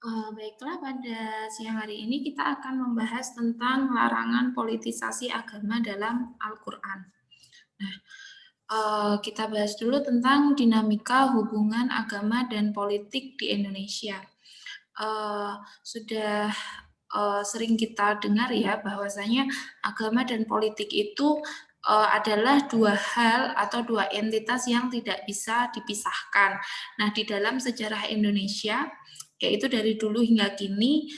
Baiklah, pada siang hari ini kita akan membahas tentang larangan politisasi agama dalam Al-Quran. Nah, kita bahas dulu tentang dinamika hubungan agama dan politik di Indonesia. Sudah sering kita dengar ya bahwasanya agama dan politik itu adalah dua hal atau dua entitas yang tidak bisa dipisahkan. Nah, di dalam sejarah Indonesia, yaitu dari dulu hingga kini,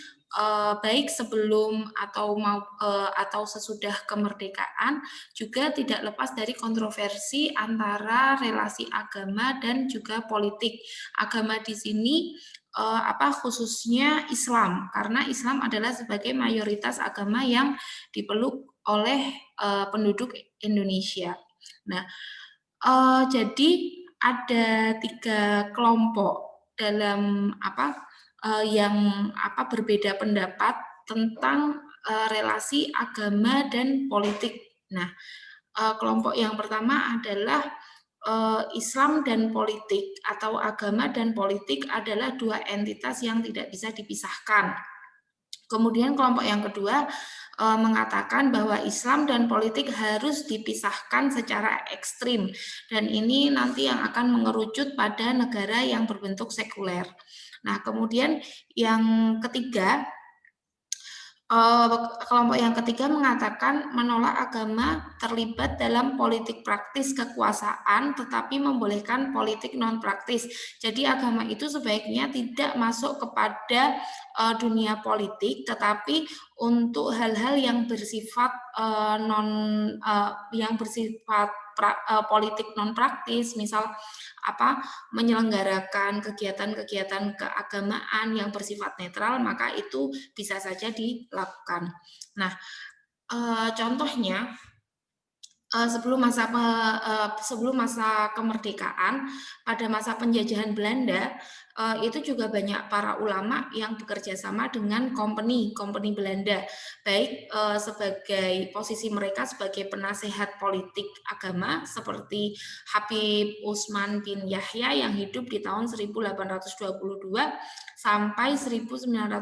baik sebelum atau sesudah kemerdekaan juga tidak lepas dari kontroversi antara relasi agama dan juga politik. Agama di sini khususnya Islam, karena Islam adalah sebagai mayoritas agama yang dipeluk oleh penduduk Indonesia. Nah, jadi ada 3 kelompok dalam yang berbeda pendapat tentang relasi agama dan politik. Nah, kelompok yang pertama adalah Islam dan politik atau agama dan politik adalah dua entitas yang tidak bisa dipisahkan. Kemudian kelompok yang kedua mengatakan bahwa Islam dan politik harus dipisahkan secara ekstrim, dan ini nanti yang akan mengerucut pada negara yang berbentuk sekuler. Nah, kemudian yang ketiga, kelompok yang ketiga mengatakan menolak agama terlibat dalam politik praktis kekuasaan, tetapi membolehkan politik non praktis. Jadi agama itu sebaiknya tidak masuk kepada dunia politik, tetapi untuk hal-hal yang bersifat politik non praktis, misal menyelenggarakan kegiatan-kegiatan keagamaan yang bersifat netral, maka itu bisa saja dilakukan. Nah, contohnya sebelum masa kemerdekaan, pada masa penjajahan Belanda, itu juga banyak para ulama yang bekerja sama dengan company Belanda, baik sebagai posisi mereka sebagai penasehat politik agama seperti Habib Utsman bin Yahya yang hidup di tahun 1822 sampai 1913,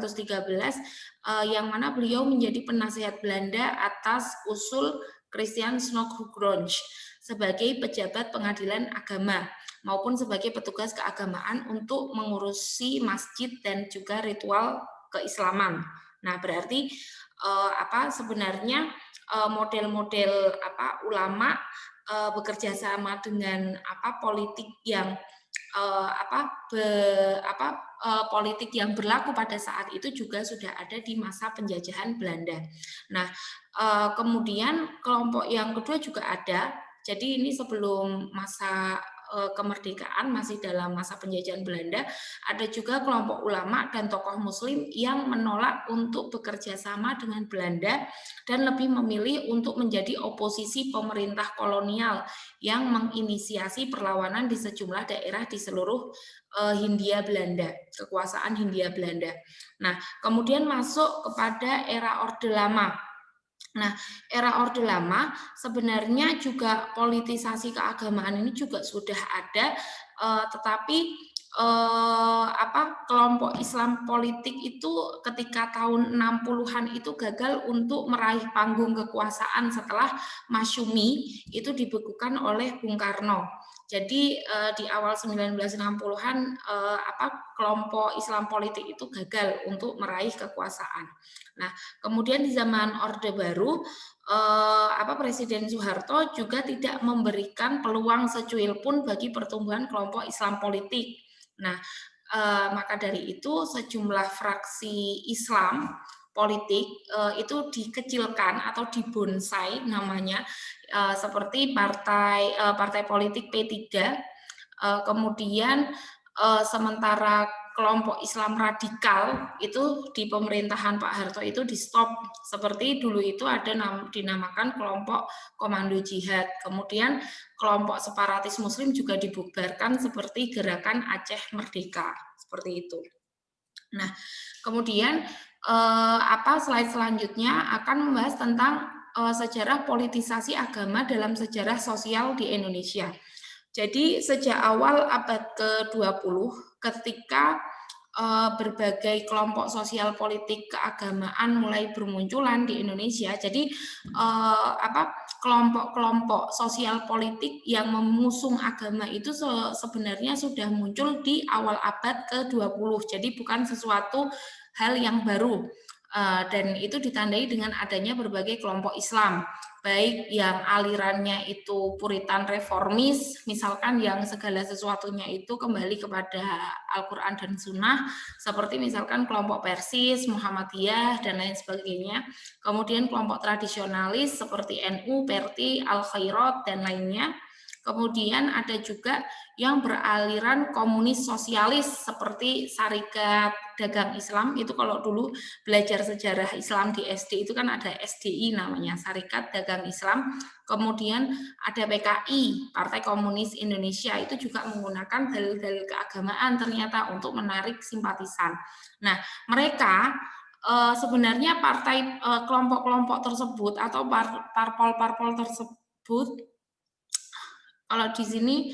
yang mana beliau menjadi penasehat Belanda atas usul Christian Snodgrass sebagai pejabat pengadilan agama maupun sebagai petugas keagamaan untuk mengurusi masjid dan juga ritual keislaman. Nah, berarti sebenarnya model-model ulama bekerja sama dengan politik yang politik yang berlaku pada saat itu juga sudah ada di masa penjajahan Belanda. Nah, kemudian kelompok yang kedua juga ada. Jadi ini sebelum masa kemerdekaan, masih dalam masa penjajahan Belanda, ada juga kelompok ulama dan tokoh muslim yang menolak untuk bekerja sama dengan Belanda dan lebih memilih untuk menjadi oposisi pemerintah kolonial yang menginisiasi perlawanan di sejumlah daerah di seluruh Hindia Belanda, kekuasaan Hindia Belanda. Nah, kemudian masuk kepada era Orde Lama. Nah, era Orde Lama sebenarnya juga politisasi keagamaan ini juga sudah ada, tetapi kelompok Islam politik itu ketika tahun 60-an itu gagal untuk meraih panggung kekuasaan setelah Masyumi itu dibekukan oleh Bung Karno. Jadi di awal 1960-an kelompok Islam politik itu gagal untuk meraih kekuasaan. Nah, kemudian di zaman Orde Baru, Presiden Soeharto juga tidak memberikan peluang secuil pun bagi pertumbuhan kelompok Islam politik. Nah, maka dari itu sejumlah fraksi Islam politik itu dikecilkan atau dibonsai namanya, seperti partai politik P3, kemudian sementara kelompok Islam radikal itu di pemerintahan Pak Harto itu di stop, seperti dulu itu ada dinamakan kelompok Komando Jihad. Kemudian kelompok separatis Muslim juga dibubarkan seperti Gerakan Aceh Merdeka, seperti itu. Nah, kemudian slide selanjutnya akan membahas tentang sejarah politisasi agama dalam sejarah sosial di Indonesia. Jadi sejak awal abad ke-20 ketika berbagai kelompok sosial politik keagamaan mulai bermunculan di Indonesia. Jadi kelompok-kelompok sosial politik yang mengusung agama itu sebenarnya sudah muncul di awal abad ke-20. Jadi bukan sesuatu hal yang baru. Dan itu ditandai dengan adanya berbagai kelompok Islam, baik yang alirannya itu Puritan reformis, misalkan yang segala sesuatunya itu kembali kepada Al-Quran dan Sunnah, seperti misalkan kelompok Persis, Muhammadiyah, dan lain sebagainya. Kemudian kelompok tradisionalis seperti NU, PERTI, Al-Khairat, dan lainnya. Kemudian ada juga yang beraliran komunis sosialis seperti Sarekat Dagang Islam. Itu kalau dulu belajar sejarah Islam di SD itu kan ada SDI namanya, Sarekat Dagang Islam. Kemudian ada PKI, Partai Komunis Indonesia, itu juga menggunakan dalil-dalil keagamaan ternyata untuk menarik simpatisan. Nah, mereka sebenarnya partai kelompok-kelompok tersebut atau parpol-parpol tersebut kalau di sini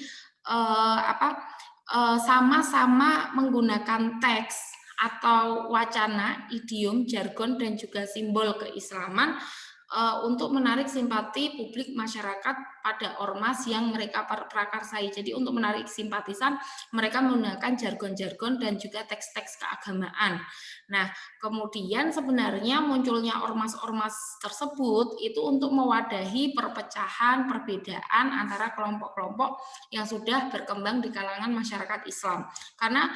sama-sama menggunakan teks atau wacana, idiom, jargon, dan juga simbol keislaman untuk menarik simpati publik masyarakat pada ormas yang mereka prakarsai. Jadi untuk menarik simpatisan, mereka menggunakan jargon-jargon dan juga teks-teks keagamaan. Nah, kemudian sebenarnya munculnya ormas-ormas tersebut itu untuk mewadahi perpecahan, perbedaan antara kelompok-kelompok yang sudah berkembang di kalangan masyarakat Islam. Karena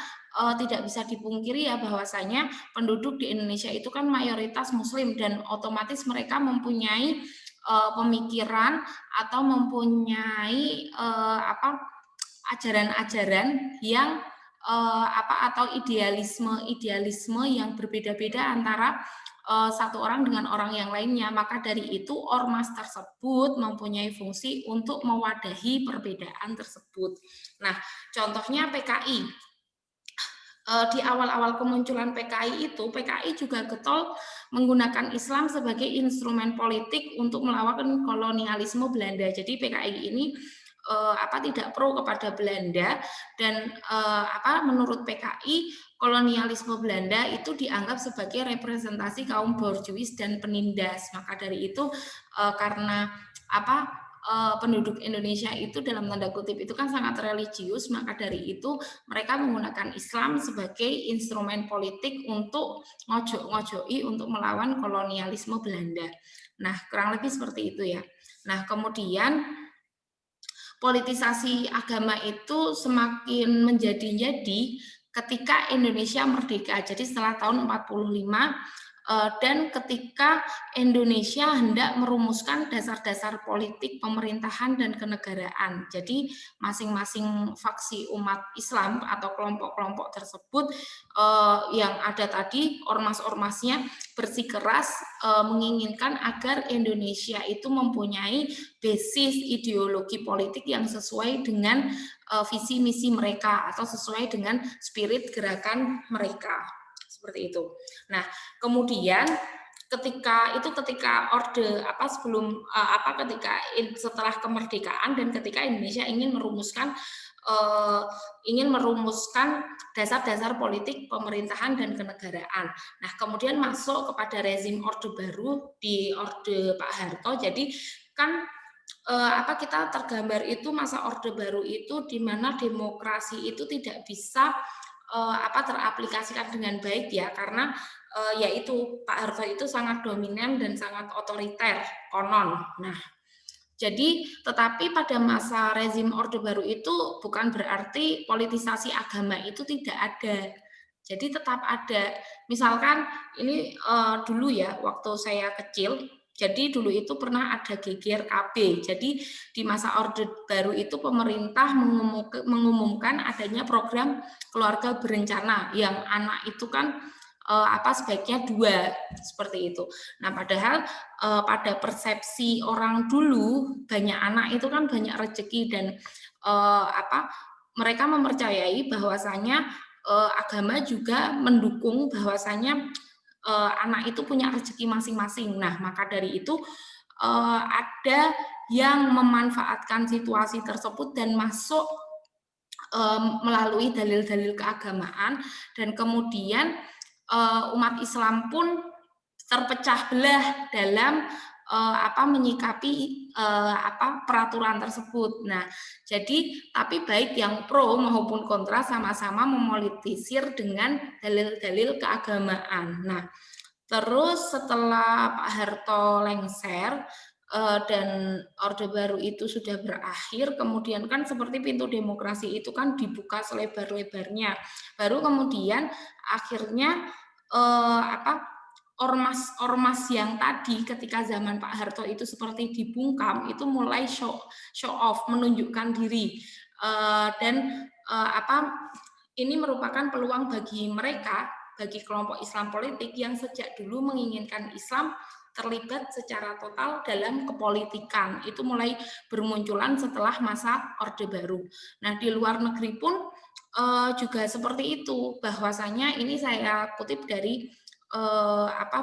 tidak bisa dipungkiri ya bahwasanya penduduk di Indonesia itu kan mayoritas Muslim dan otomatis mereka mempunyai pemikiran atau mempunyai ajaran-ajaran yang atau idealisme yang berbeda-beda antara satu orang dengan orang yang lainnya. Maka dari itu ormas tersebut mempunyai fungsi untuk mewadahi perbedaan tersebut. Nah, contohnya PKI. Di awal-awal kemunculan PKI itu, PKI juga getol menggunakan Islam sebagai instrumen politik untuk melawan kolonialisme Belanda. Jadi PKI ini tidak pro kepada Belanda dan menurut PKI kolonialisme Belanda itu dianggap sebagai representasi kaum borjuis dan penindas. Maka dari itu karena penduduk Indonesia itu dalam tanda kutip itu kan sangat religius, maka dari itu mereka menggunakan Islam sebagai instrumen politik untuk ngojok-ngojoki untuk melawan kolonialisme Belanda. Nah, kurang lebih seperti itu ya. Nah, kemudian politisasi agama itu semakin menjadi-jadi ketika Indonesia merdeka. Jadi setelah tahun 45 dan ketika Indonesia hendak merumuskan dasar-dasar politik pemerintahan dan kenegaraan. Jadi masing-masing faksi umat Islam atau kelompok-kelompok tersebut yang ada tadi ormas-ormasnya bersikeras menginginkan agar Indonesia itu mempunyai basis ideologi politik yang sesuai dengan visi misi mereka atau sesuai dengan spirit gerakan mereka. Seperti itu. Nah, kemudian ketika orde setelah kemerdekaan dan ketika Indonesia ingin merumuskan dasar-dasar politik pemerintahan dan kenegaraan. Nah, kemudian masuk kepada rezim orde baru di orde Pak Harto. Jadi kan kita tergambar itu masa orde baru itu di mana demokrasi itu tidak bisa teraplikasikan dengan baik ya, karena yaitu Pak Harto itu sangat dominan dan sangat otoriter konon. Nah, jadi tetapi pada masa rezim orde baru itu bukan berarti politisasi agama itu tidak ada. Jadi tetap ada. Misalkan ini dulu ya waktu saya kecil. Jadi dulu itu pernah ada GGRKB. Jadi di masa Orde Baru itu pemerintah mengumumkan adanya program keluarga berencana yang anak itu kan sebaiknya 2 seperti itu. Nah, padahal pada persepsi orang dulu banyak anak itu kan banyak rezeki dan mereka mempercayai bahwasanya agama juga mendukung bahwasanya anak itu punya rezeki masing-masing. Nah, maka dari itu ada yang memanfaatkan situasi tersebut dan masuk melalui dalil-dalil keagamaan, dan kemudian umat Islam pun terpecah belah dalam menyikapi peraturan tersebut. Nah, jadi tapi baik yang pro maupun kontra sama-sama memolitisir dengan dalil-dalil keagamaan. Nah, terus setelah Pak Harto lengser dan Orde Baru itu sudah berakhir, kemudian kan seperti pintu demokrasi itu kan dibuka selebar-lebarnya. Baru kemudian akhirnya ormas-ormas yang tadi ketika zaman Pak Harto itu seperti dibungkam itu mulai show off, menunjukkan diri, dan ini merupakan peluang bagi mereka, bagi kelompok Islam politik yang sejak dulu menginginkan Islam terlibat secara total dalam kepolitikan. Itu mulai bermunculan setelah masa Orde Baru. Nah, di luar negeri pun juga seperti itu, bahwasanya ini saya kutip dari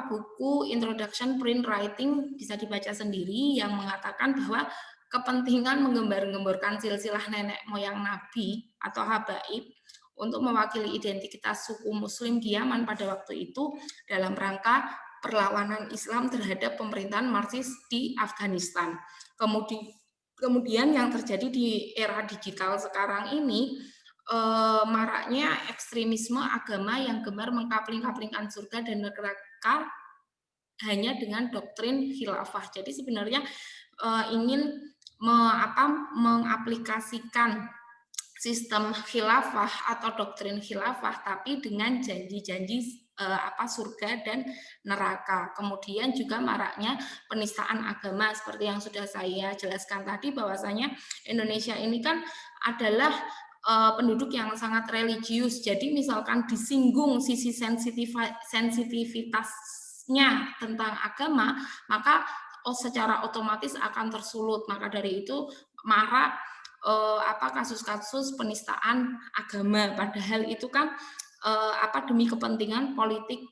buku Introduction Print Writing, bisa dibaca sendiri, yang mengatakan bahwa kepentingan menggembar-gemborkan silsilah nenek moyang Nabi atau habaib untuk mewakili identitas suku Muslim di Yaman pada waktu itu dalam rangka perlawanan Islam terhadap pemerintahan Marxis di Afghanistan. Kemudian yang terjadi di era digital sekarang ini, maraknya ekstremisme agama yang gemar mengkapling-kaplingkan surga dan neraka hanya dengan doktrin khilafah. Jadi sebenarnya ingin mengaplikasikan sistem khilafah atau doktrin khilafah, tapi dengan janji-janji surga dan neraka. Kemudian juga maraknya penistaan agama seperti yang sudah saya jelaskan tadi, bahwasanya Indonesia ini kan adalah penduduk yang sangat religius. Jadi misalkan disinggung sisi sensitivitasnya tentang agama, maka secara otomatis akan tersulut. Maka dari itu marak kasus-kasus penistaan agama, padahal itu kan demi kepentingan politik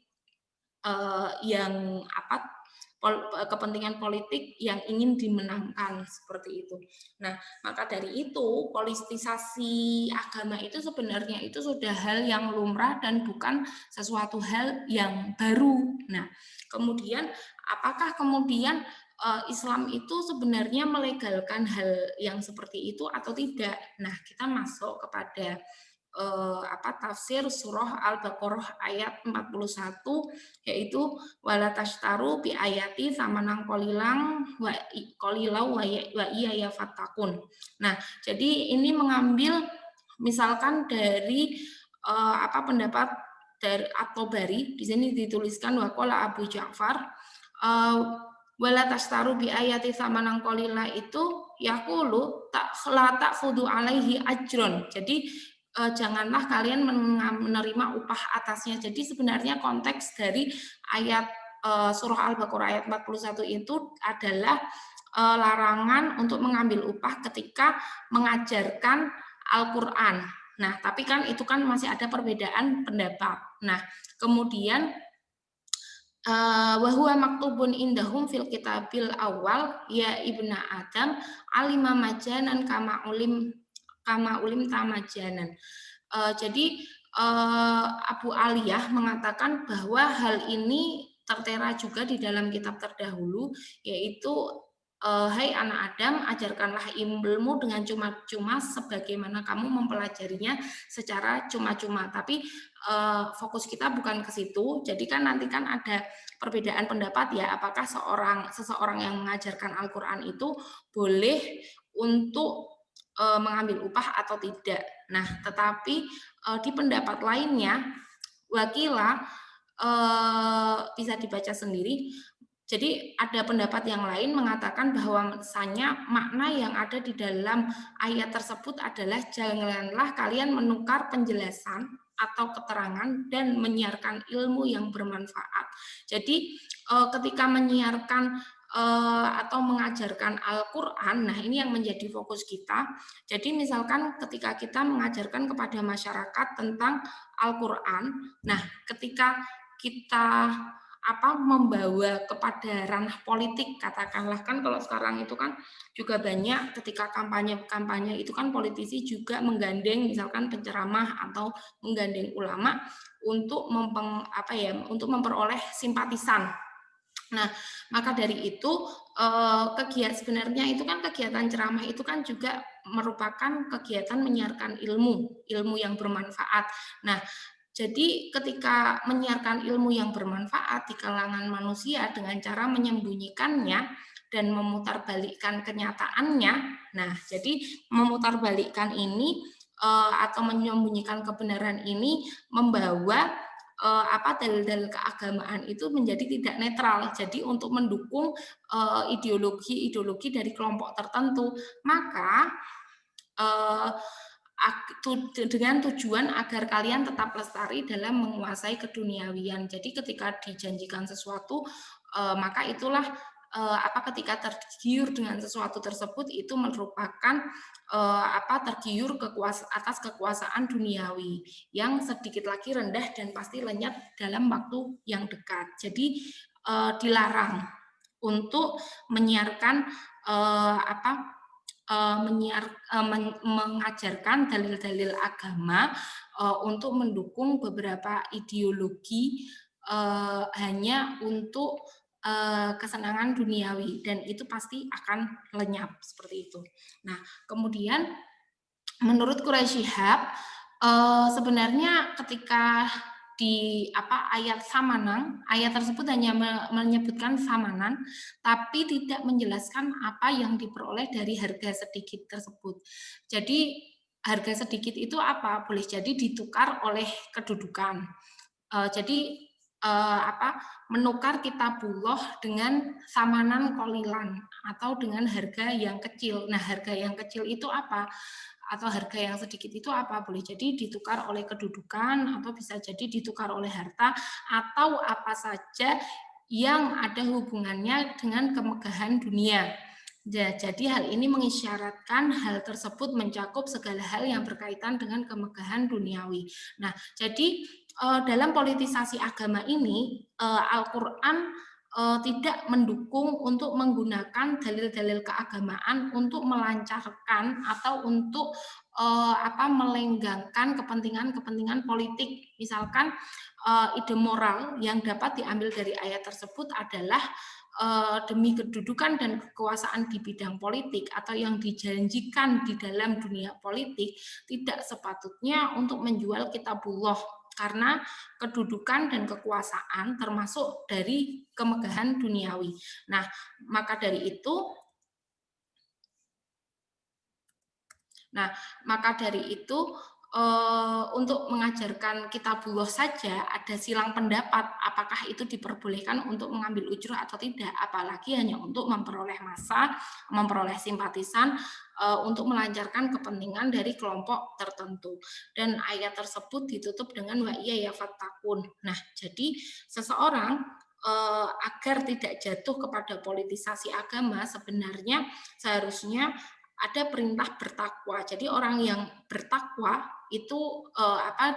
kepentingan politik yang ingin dimenangkan, seperti itu. Nah, maka dari itu politisasi agama itu sebenarnya itu sudah hal yang lumrah dan bukan sesuatu hal yang baru. Nah, kemudian apakah kemudian Islam itu sebenarnya melegalkan hal yang seperti itu atau tidak? Nah, kita masuk kepada tafsir surah Al-Baqarah ayat 41, yaitu wala tashtaru bi ayati samanan qalilan wa qalilau wa iya fatakun. Nah, jadi ini mengambil misalkan dari pendapat dari At-Tabari. Di sini dituliskan waqala Abu Ja'far wala tashtaru bi ayati samanan qalila itu yaqulu la ta'khudhu alaihi ajron. Jadi janganlah kalian menerima upah atasnya. Jadi sebenarnya konteks dari ayat surah Al-Baqarah ayat 41 itu adalah larangan untuk mengambil upah ketika mengajarkan Al-Quran. Nah, tapi kan itu kan masih ada perbedaan pendapat. Nah, kemudian wahwa maktubun indahum fil kitabil awal ya ibna Adam alima majanan kama ulim tamajanan. Jadi Abu Aliyah mengatakan bahwa hal ini tertera juga di dalam kitab terdahulu, yaitu hai anak Adam, ajarkanlah ilmu dengan cuma-cuma sebagaimana kamu mempelajarinya secara cuma-cuma. Tapi fokus kita bukan ke situ. Jadi kan nanti kan ada perbedaan pendapat ya, apakah seseorang yang mengajarkan Al-Quran itu boleh untuk mengambil upah atau tidak. Nah, tetapi di pendapat lainnya, wakila bisa dibaca sendiri. Jadi ada pendapat yang lain mengatakan bahwa misalnya makna yang ada di dalam ayat tersebut adalah janganlah kalian menukar penjelasan atau keterangan dan menyiarkan ilmu yang bermanfaat. Jadi ketika menyiarkan atau mengajarkan Al-Quran, nah ini yang menjadi fokus kita. Jadi misalkan ketika kita mengajarkan kepada masyarakat tentang Al-Quran, nah ketika kita membawa kepada ranah politik, katakanlah. Kan kalau sekarang itu kan juga banyak ketika kampanye itu kan politisi juga menggandeng misalkan penceramah atau menggandeng ulama untuk untuk memperoleh simpatisan. Nah, maka dari itu sebenarnya itu kan kegiatan ceramah itu kan juga merupakan kegiatan menyiarkan ilmu yang bermanfaat. Nah, jadi ketika menyiarkan ilmu yang bermanfaat di kalangan manusia dengan cara menyembunyikannya dan memutarbalikkan kenyataannya. Nah, jadi memutarbalikkan ini atau menyembunyikan kebenaran ini membawa dalil-dalil keagamaan itu menjadi tidak netral. Jadi untuk mendukung ideologi-ideologi dari kelompok tertentu, maka dengan tujuan agar kalian tetap lestari dalam menguasai keduniawian. Jadi ketika dijanjikan sesuatu, maka itulah ketika tergiur dengan sesuatu tersebut itu merupakan tergiur atas kekuasaan duniawi yang sedikit lagi rendah dan pasti lenyap dalam waktu yang dekat. Jadi dilarang untuk menyiarkan mengajarkan dalil-dalil agama untuk mendukung beberapa ideologi hanya untuk kesenangan duniawi, dan itu pasti akan lenyap seperti itu. Nah, kemudian menurut Quraisy Shihab sebenarnya ketika di ayat Samanang, ayat tersebut hanya menyebutkan Samanan, tapi tidak menjelaskan apa yang diperoleh dari harga sedikit tersebut. Jadi harga sedikit itu apa? Boleh jadi ditukar oleh kedudukan. Jadi menukar kitabullah dengan samanan kolilan atau dengan harga yang kecil. Nah, harga yang kecil itu apa? Atau harga yang sedikit itu apa? Boleh jadi ditukar oleh kedudukan, atau bisa jadi ditukar oleh harta, atau apa saja yang ada hubungannya dengan kemegahan dunia. Jadi hal ini mengisyaratkan hal tersebut mencakup segala hal yang berkaitan dengan kemegahan duniawi. Nah, jadi dalam politisasi agama ini, Al-Quran tidak mendukung untuk menggunakan dalil-dalil keagamaan untuk melancarkan atau untuk melenggangkan kepentingan-kepentingan politik. Misalkan ide moral yang dapat diambil dari ayat tersebut adalah demi kedudukan dan kekuasaan di bidang politik atau yang dijanjikan di dalam dunia politik, tidak sepatutnya untuk menjual kitabullah, karena kedudukan dan kekuasaan termasuk dari kemegahan duniawi. Nah, maka dari itu untuk mengajarkan kitabullah saja ada silang pendapat apakah itu diperbolehkan untuk mengambil ujrah atau tidak, apalagi hanya untuk memperoleh massa, memperoleh simpatisan, untuk melancarkan kepentingan dari kelompok tertentu. Dan ayat tersebut ditutup dengan wa iya ya fattakun. Nah, jadi seseorang agar tidak jatuh kepada politisasi agama, sebenarnya seharusnya ada perintah bertakwa. Jadi orang yang bertakwa itu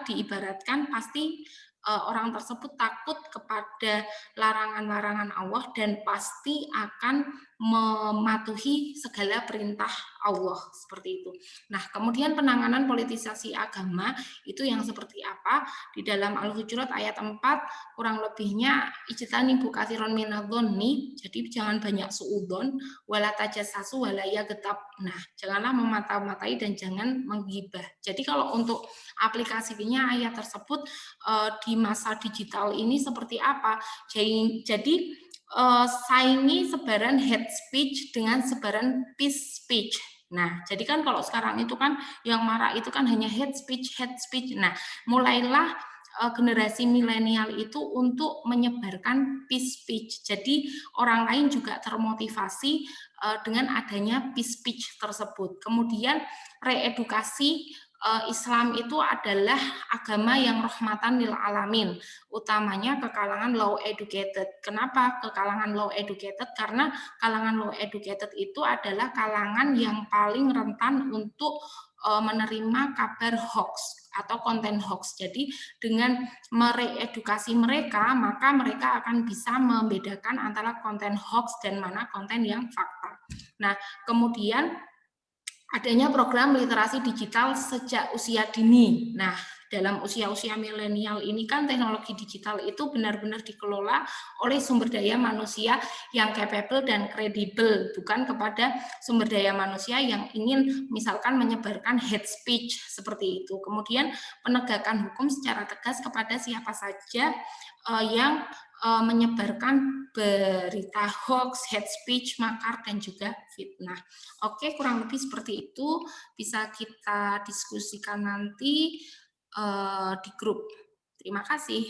diibaratkan pasti orang tersebut takut kepada larangan-larangan Allah dan pasti akan mematuhi segala perintah Allah, seperti itu. Nah, kemudian penanganan politisasi agama itu yang seperti apa? Di dalam Al-Hujurat ayat 4 kurang lebihnya ijtanibu katsiron minadh-dhonni, jadi jangan banyak suudzon, wala tajassasu wala yaghtab. Nah, janganlah memata-matai dan jangan menggibah. Jadi kalau untuk aplikasinya ayat tersebut di masa digital ini seperti apa? Jadi saingi sebaran hate speech dengan sebaran peace speech. Nah, jadi kan kalau sekarang itu kan yang marah itu kan hanya hate speech. Nah, mulailah generasi milenial itu untuk menyebarkan peace speech. Jadi orang lain juga termotivasi dengan adanya peace speech tersebut. Kemudian reedukasi Islam itu adalah agama yang rahmatan lil alamin, utamanya ke kalangan low educated. Kenapa ke kalangan low educated? Karena kalangan low educated itu adalah kalangan yang paling rentan untuk menerima kabar hoax atau konten hoax. Jadi dengan mereedukasi mereka, maka mereka akan bisa membedakan antara konten hoax dan mana konten yang fakta. Nah, kemudian adanya program literasi digital sejak usia dini. Nah, dalam usia-usia milenial ini kan teknologi digital itu benar-benar dikelola oleh sumber daya manusia yang capable dan kredibel, bukan kepada sumber daya manusia yang ingin misalkan menyebarkan hate speech seperti itu. Kemudian penegakan hukum secara tegas kepada siapa saja yang menyebarkan berita hoax, hate speech, makar, dan juga fitnah. Oke, kurang lebih seperti itu. Bisa kita diskusikan nanti di grup. Terima kasih.